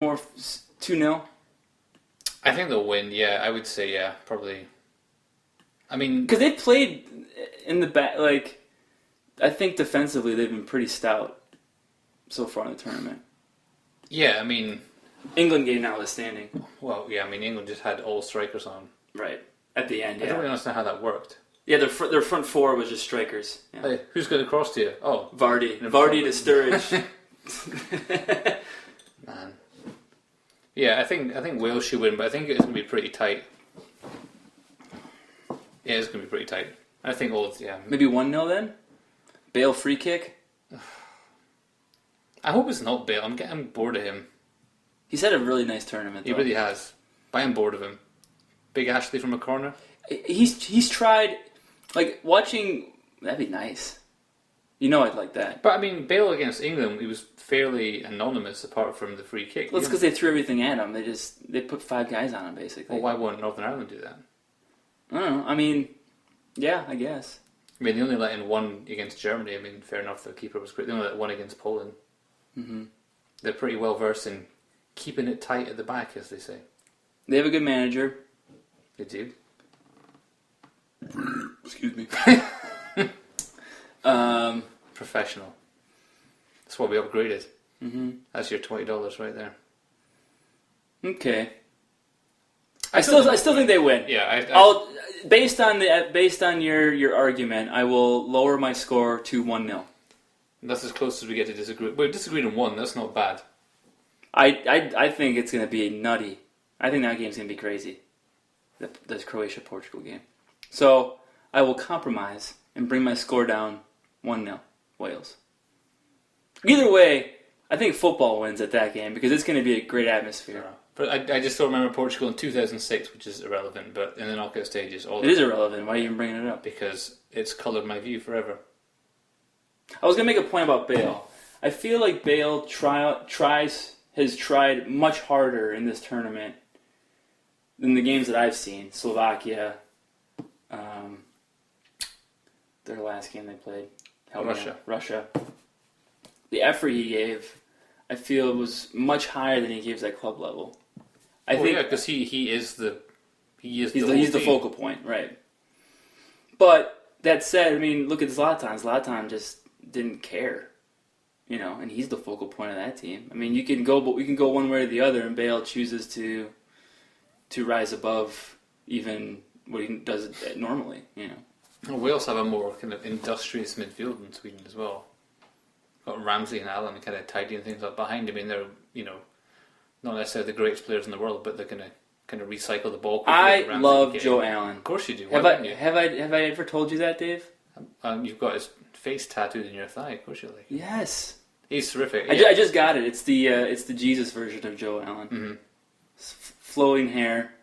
more 2-0? I think they'll win. Yeah, I would say probably. I mean, Because they've played in the back. Like, I think defensively they've been pretty stout so far in the tournament. yeah, I mean, England game notwithstanding. well, yeah, I mean, England just had all strikers on. Right. At the end, I don't really yeah. understand how that worked. Yeah, their front four was just strikers. Yeah. Hey, who's going to cross to you? Oh, Vardy. No Vardy problem. to Sturridge. man. Yeah, I think Wales should win, but I think it's going to be pretty tight. Yeah, it's going to be pretty tight. I think Maybe 1-0 then? Bale free kick? I hope it's not Bale. I'm getting bored of him. He's had a really nice tournament, He though. really has. But I'm bored of him. Big Ashley from a corner. He's tried, like, watching... That'd be nice. You know I'd like that. But I mean, Bale against England, he was fairly anonymous apart from the free kick. Well, it's because they threw everything at him. They put 5 guys on him, basically. Well, why won't Northern Ireland do that? I don't know. I mean, yeah, I guess. I mean, they only let in one against Germany. I mean, fair enough, the keeper was great. They only let one against Poland. Mm-hmm. They're pretty well versed in keeping it tight at the back, as they say. They have a good manager. They do. Excuse me. Professional. That's what we upgraded. Mm-hmm. That's your $20 right there. Okay. I still think they win. Yeah, I'll based on your argument, I will lower my score to 1-0. that's as close as we get to disagree. We disagreed on one. That's not bad. I think it's going to be nutty. I think that game's going to be crazy. The Croatia-Portugal game. So I will compromise and bring my score down 1-0 Wales. Either way, I think football wins at that game because it's going to be a great atmosphere. But I just don't remember Portugal in 2006, which is irrelevant. But in the knockout stages, It is irrelevant. Why are you even bringing it up? because it's coloured my view forever. I was going to make a point about Bale. I feel like Bale has tried much harder in this tournament than the games that I've seen. Slovakia, their last game they played. Russia. The effort he gave, I feel, was much higher than he gives at club level. I think because he is the he's the focal point, right? But that said, I mean, look at Zlatan. Zlatan just didn't care, and he's the focal point of that team. I mean, we can go one way or the other, and Bale chooses to rise above even what he does normally. We also have a more kind of industrious midfield in Sweden as well. Got Ramsey and Allen kind of tidying things up behind him. I mean, they're not necessarily the greatest players in the world, but they're going to kind of recycle the ball. I love Joe Allen. Of course you do. Have I ever told you that, Dave? You've got his face tattooed in your thigh. Of course you like. Yes. He's terrific. I just got it. It's the Jesus version of Joe Allen. Mm-hmm. Flowing hair,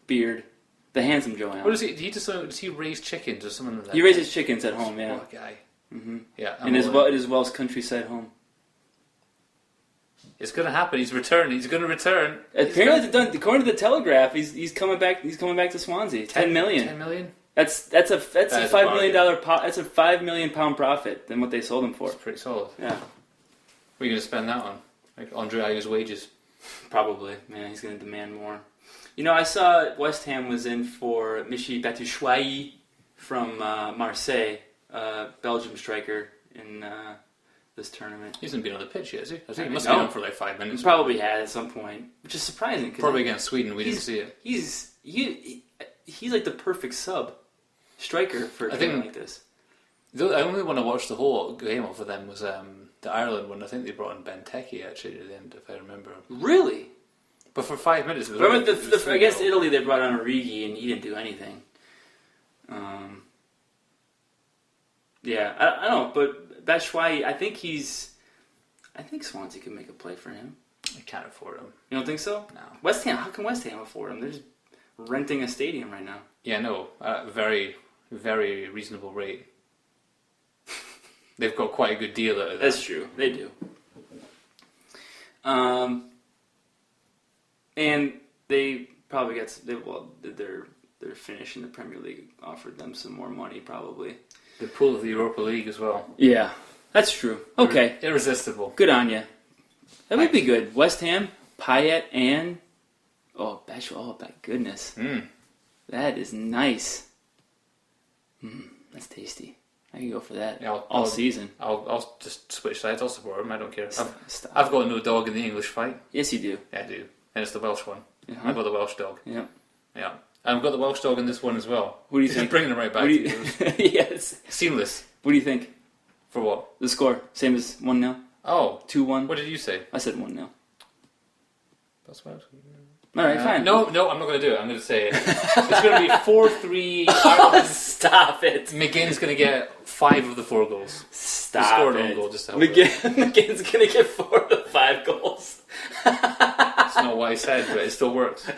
beard, the handsome Joe Allen. What is he? Does he raise chickens or something like that? He raises chickens at home. Yeah. What a guy. Mm-hmm. Yeah. In his Welsh countryside home. It's going to happen. He's returned. He's going to return. Apparently, according to the Telegraph, he's coming back. He's coming back to Swansea. 10 million. 10 million. That's a $5 million that's a £5 million profit than what they sold him for. It's pretty solid. Yeah. What are you going to spend that on? Like Andre Ayew's wages? Probably. Man, he's going to demand more. I saw West Ham was in for Michy Batshuayi from Marseille, Belgium striker in this tournament. He hasn't been on the pitch yet, has he? I think he I must know. have been on for like 5 minutes. He probably had at some point, which is surprising. Probably against Sweden, we didn't see it. He's like the perfect sub striker for a game like this. The only one I watched the whole game of for them was the Ireland one. I think they brought in Benteke actually at the end, if I remember. Really? But for 5 minutes, it was Remember it was against Italy, they brought on Origi and he didn't do anything. Yeah, I don't know, but Batshuayi, I think Swansea could make a play for him. I can't afford him. You don't think so? No. West Ham, how can West Ham afford him? They're just renting a stadium right now. Yeah, no, very, very reasonable rate. They've got quite a good deal out of that. That's true, they do. And they probably their finish in the Premier League offered them some more money, probably. The pool of the Europa League as well. Yeah, that's true. Okay. Irresistible. Good on you. That would be good. West Ham, Payet and Bashwood. Oh my goodness, that is nice. That's tasty. I can go for that all season. I'll just switch sides. I'll support him. I don't care. Stop. I've got no dog in the English fight. Yes, you do. Yeah, I do. And it's the Welsh one. Uh-huh. I've got the Welsh dog. Yep. Yeah. I've got the Welsh dog in this one as well. What do you Just think? bringing it right back to you. Yes. Seamless. What do you think? For what? The score, same as 1-0? Oh. 2-1? What did you say? I said 1-0. That's what Alright, fine. No, I'm not going to do it. I'm going to say it. It's going to be 4-3 Ireland. Stop it. McGinn's going to get 5 of the 4 goals. Stop scored it. an own goal just to help McGinn's going to get 4 of the 5 goals. That's not what I said, but it still works.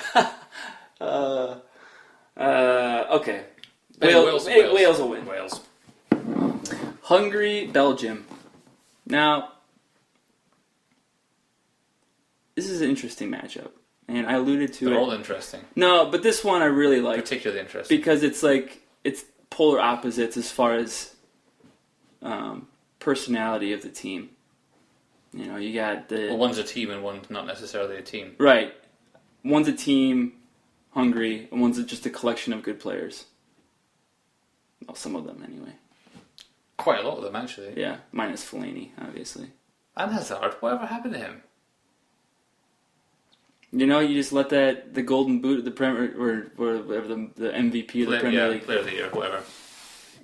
Okay. Wales Wales will win. Wales. Hungary, Belgium. Now, this is an interesting matchup, and I alluded to They're it. all interesting. No, but this one I really like Particularly interesting. because it's polar opposites as far as personality of the team. You know, you got Well, one's a team and one's not necessarily a team. right. One's a team, Hungary, and one's just a collection of good players. Well, some of them anyway. Quite a lot of them, actually. Yeah, minus Fellaini, obviously. And Hazard. Whatever happened to him? You know, you just let the golden boot of the Premier or whatever the MVP of the Premier League Player of the Year, whatever.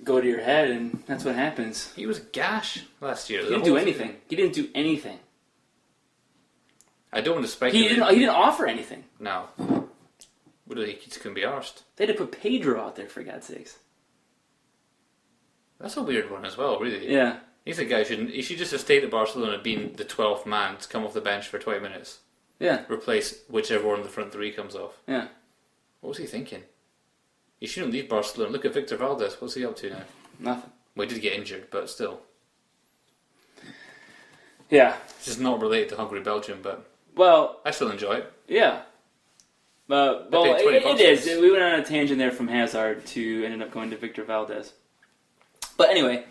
go to your head, and that's what happens. He was gash last year. He didn't do anything. He didn't do anything. I don't want to He speculate. didn't offer anything. No. What do you think? He couldn't be arsed. They had to put Pedro out there for God's sakes. That's a weird one as well, really. Yeah. He's a guy he should just have stayed at Barcelona being the 12th man to come off the bench for 20 minutes. Yeah. Replace whichever one of the front 3 comes off. Yeah. What was he thinking? He shouldn't leave Barcelona. Look at Victor Valdez. What's he up to now? Nothing. Well, he did get injured, but still. Yeah. It's just not related to Hungary Belgium, but Well, I still enjoy it. yeah. Well, paid 20 it bucks is. for this. We went on a tangent there from Hazard to ended up going to Victor Valdez. But anyway,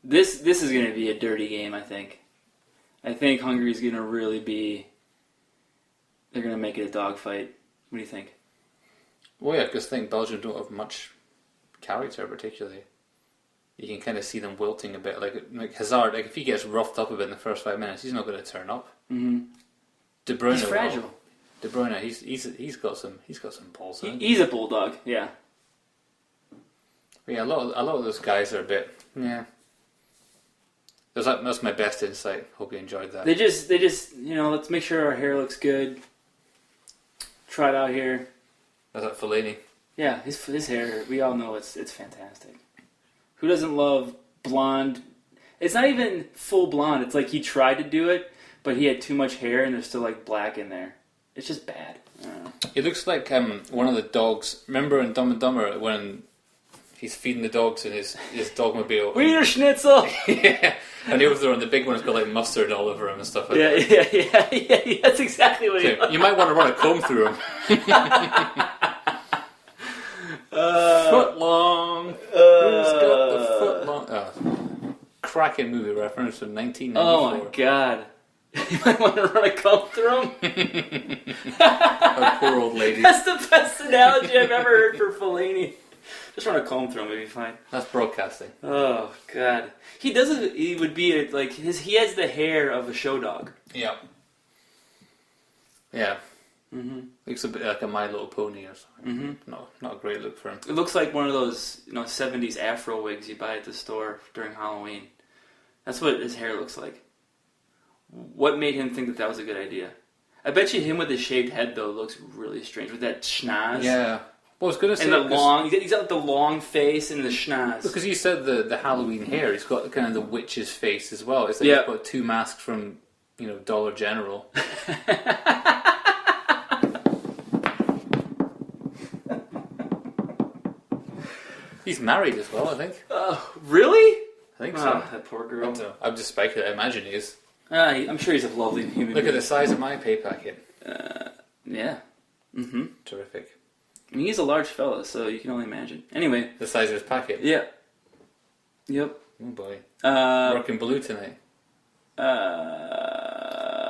this is going to be a dirty game, I think. I think Hungary's going to really be... They're going to make it a dogfight. What do you think? Well, yeah, because I think Belgium don't have much character, particularly. You can kind of see them wilting a bit. Like Hazard, if he gets roughed up a bit in the first 5 minutes, he's not going to turn up. Mm-hmm. De Bruyne, He's fragile. De Bruyne, he's got some balls. He's a bulldog, yeah. But yeah, a lot of those guys are a bit That's my best insight. Hope you enjoyed that. They just let's make sure our hair looks good. Try it out here. That's that Fellaini. Yeah, his hair. We all know it's fantastic. Who doesn't love blonde? It's not even full blonde. It's like he tried to do it, but he had too much hair, and there's still like black in there. It's just bad. I don't know. It looks like one of the dogs. Remember in Dumb and Dumber when he's feeding the dogs in his dogmobile? Wiener Schnitzel. Yeah, and the other one, the big one, has got like mustard all over him and stuff like Yeah, that. yeah. That's exactly what he. So you might want to run a comb through him. Foot long. Who's got the foot long? Cracking movie reference from 1994. Oh my god. You might want to run a comb through him. A poor old lady. That's the best analogy I've ever heard for Fellaini. Just run a comb through him, it'd be fine. That's broadcasting. Oh god, he doesn't. He would be like his. He has the hair of a show dog. Yeah. Yeah. Mm-hmm. Looks a bit like a My Little Pony or something. Mm-hmm. No, not a great look for him. It looks like one of those 70s afro wigs you buy at the store during Halloween. That's what his hair looks like. What made him think that was a good idea? I bet you him with his shaved head though looks really strange with that schnoz. Yeah. Well, I was going to say... And the long... He's got like the long face and the schnoz. Because you said the Halloween hair, he's got kind of the witch's face as well. It's like Yeah. he's got 2 masks from, Dollar General. He's married as well, I think. Really? I think so. Oh, that poor girl. I'm just speculating. I imagine he is. I'm sure he's a lovely human Look being. at the size of my pay packet. Yeah. Mm-hmm. Terrific. I mean, he's a large fella, so you can only imagine. Anyway. The size of his packet. Yeah. Yep. Oh boy. Uh, Working blue tonight.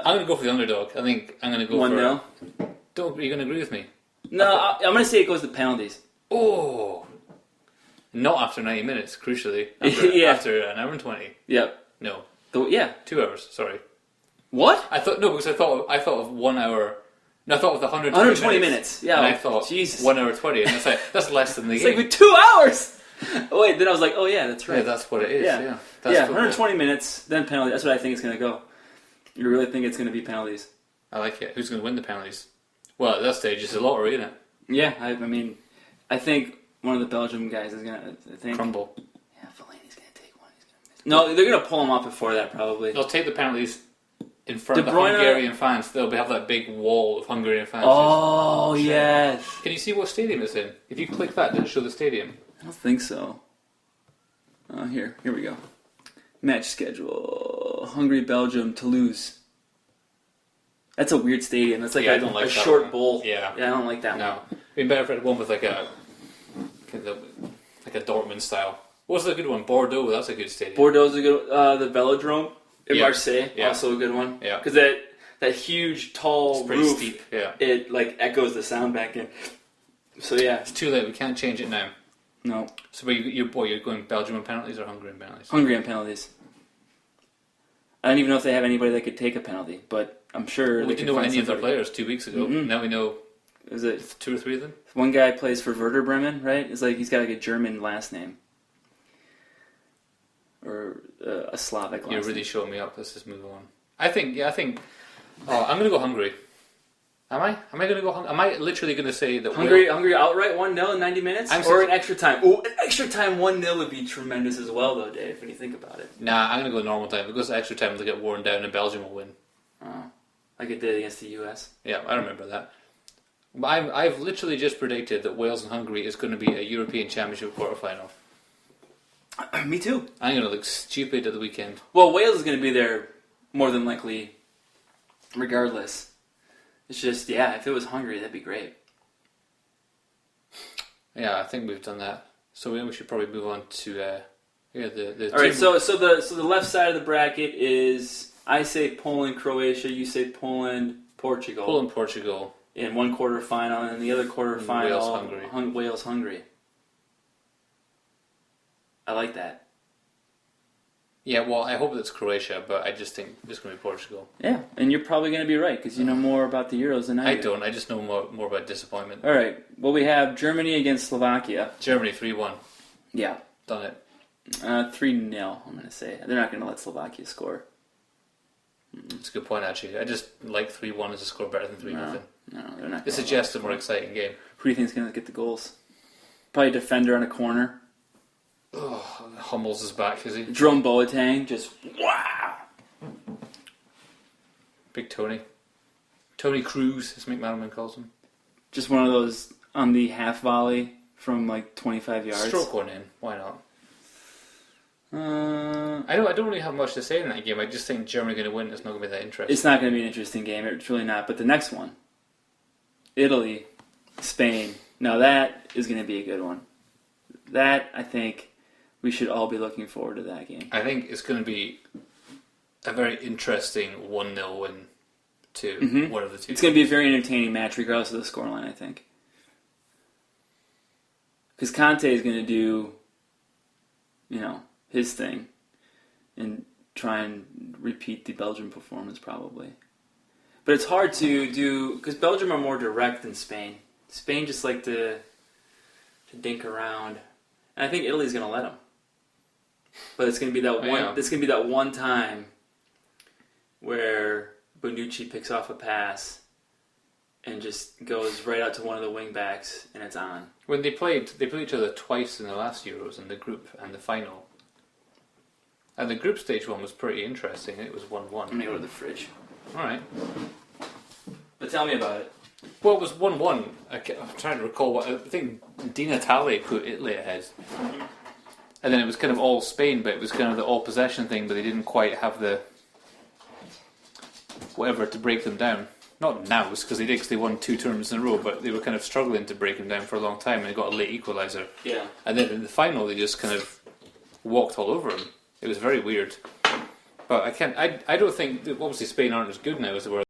I'm going to go for the underdog. I think I'm going to go 1-0. Don't. Are you going to agree with me? No, I'm going to say it goes to penalties. Oh, not after 90 minutes. Crucially, after, Yeah. after an hour and 20. Yep. No, Yeah. 2 hours. Sorry. What? I thought because I thought of 1 hour. No, I thought of the 120 minutes. Yeah. and I thought Jesus. 1 hour 20, and that's less than the It's game. like with 2 hours. Oh, wait, then I was like, oh yeah, that's right. Yeah, that's what it is. Yeah. Yeah, that's Yeah, football. 120 minutes, then penalty. That's what I think it's going to go. You really think it's going to be penalties? I like it. Who's going to win the penalties? Well, at that stage, it's a lottery, isn't it? Yeah, I mean, I think one of the Belgium guys is going to. I think. Crumble. Yeah, Fellaini's going to take one. He's gonna miss. No, they're going to pull him off before that, probably. They'll take the penalties in front of De the Bruyne- Hungarian fans. They'll have that big wall of Hungarian fans. Oh, yes. Can you see what stadium it's in? If you click that, does it show the stadium? I don't think so. Here we go. Match schedule: Hungary, Belgium, Toulouse. That's a weird stadium. That's like Yeah, I a, don't like a that short one. bowl. Yeah. I don't like that one. No. It'd be better if it had one with like a Dortmund style. What's the good one? Bordeaux. That's a good stadium. Bordeaux's a good. The Velodrome in Yeah. Marseille, Yeah. also a good one. Yeah. Because that huge tall It's pretty roof, steep. Yeah. it like echoes the sound back in. So yeah, It's too late. We can't change it now. no, So, but you're going Belgium on penalties or Hungary on penalties? Hungary on penalties. I don't even know if they have anybody that could take a penalty, but I'm sure Well, we they didn't could know find any of their somebody. players 2 weeks ago. Mhm. Now we know Is it 2 or 3 of them. one guy plays for Werder Bremen, right? It's like he's got like a German last name or a Slavic last You're name. really showing me up. Let's just move on. I think. Oh, I'm going to go Hungary. Am I? Am I going to go Hungary? Am I literally going to say that Hungary outright 1-0 in 90 minutes? I'm or so- an extra time? Ooh, an extra time 1-0 would be tremendous as well, though, Dave, when you think about it. Nah, I'm going to go normal time. If it goes to extra time, they'll get worn down and Belgium will win. Oh, like it did against the US. Yeah, I remember that. But I've literally just predicted that Wales and Hungary is going to be a European Championship quarterfinal. Me too. I'm going to look stupid at the weekend. Well, Wales is going to be there more than likely regardless. It's just, yeah, if it was Hungary, that'd be great. Yeah, I think we've done that. So we should probably move on to the All right, team- so the left side of the bracket is, I say Poland, Croatia, you say Poland, Portugal. Poland, Portugal. In one quarterfinal, and the other quarterfinal, Wales, Hungary. Wales, Hungary. I like that. Yeah, well, I hope it's Croatia, but I just think it's going to be Portugal. Yeah, and you're probably going to be right because you know more about the Euros than I I do. don't. I just know more about disappointment. All right. Well, we have Germany against Slovakia. Germany 3-1. Yeah. Done it. 3-0, I'm going to say. They're not going to let Slovakia score. It's a good point, actually. I just like 3-1 as a score better than 3-0. No, they're not. It suggests a more exciting game. Who do you think is going to get the goals? Probably a defender on a corner. Oh, Hummels is back, is he? Jerome Boateng, just wow. Big Tony. Tony Cruz, as McManaman calls him. Just one of those on the half volley from like 25 yards. Stroke one in. Why not? Uh, I don't really have much to say in that game. I just think Germany going to win. It's not going to be that interesting. it's not going to be an interesting game. It's really not. But the next one, Italy, Spain. Now that is going to be a good one. That, I think, we should all be looking forward to that game. I think it's going to be a very interesting 1-0 win to one of the two. It's going to be a very entertaining match, regardless of the scoreline, I think. Because Conte is going to do, his thing and try and repeat the Belgium performance, probably. But it's hard to do, because Belgium are more direct than Spain. Spain just like to dink around. And I think Italy's going to let them. But it's going to be that one. Yeah. It's going to be that one time where Bonucci picks off a pass and just goes right out to one of the wing backs, and it's on. When they played each other twice in the last Euros, in the group and the final. And the group stage one was pretty interesting. It was 1-1. I'm going to go to the fridge. All right. But tell me about it. Well, it was 1-1. I'm trying to recall what I think Di Natale put Italy ahead. And then it was kind of all Spain, but it was kind of the all possession thing, but they didn't quite have the whatever to break them down. Not now, because they did, because they won 2 tournaments in a row, but they were kind of struggling to break them down for a long time, and they got a late equaliser. Yeah. And then in the final, they just kind of walked all over them. It was very weird. But But I can't. I don't think. Obviously, Spain aren't as good now as they were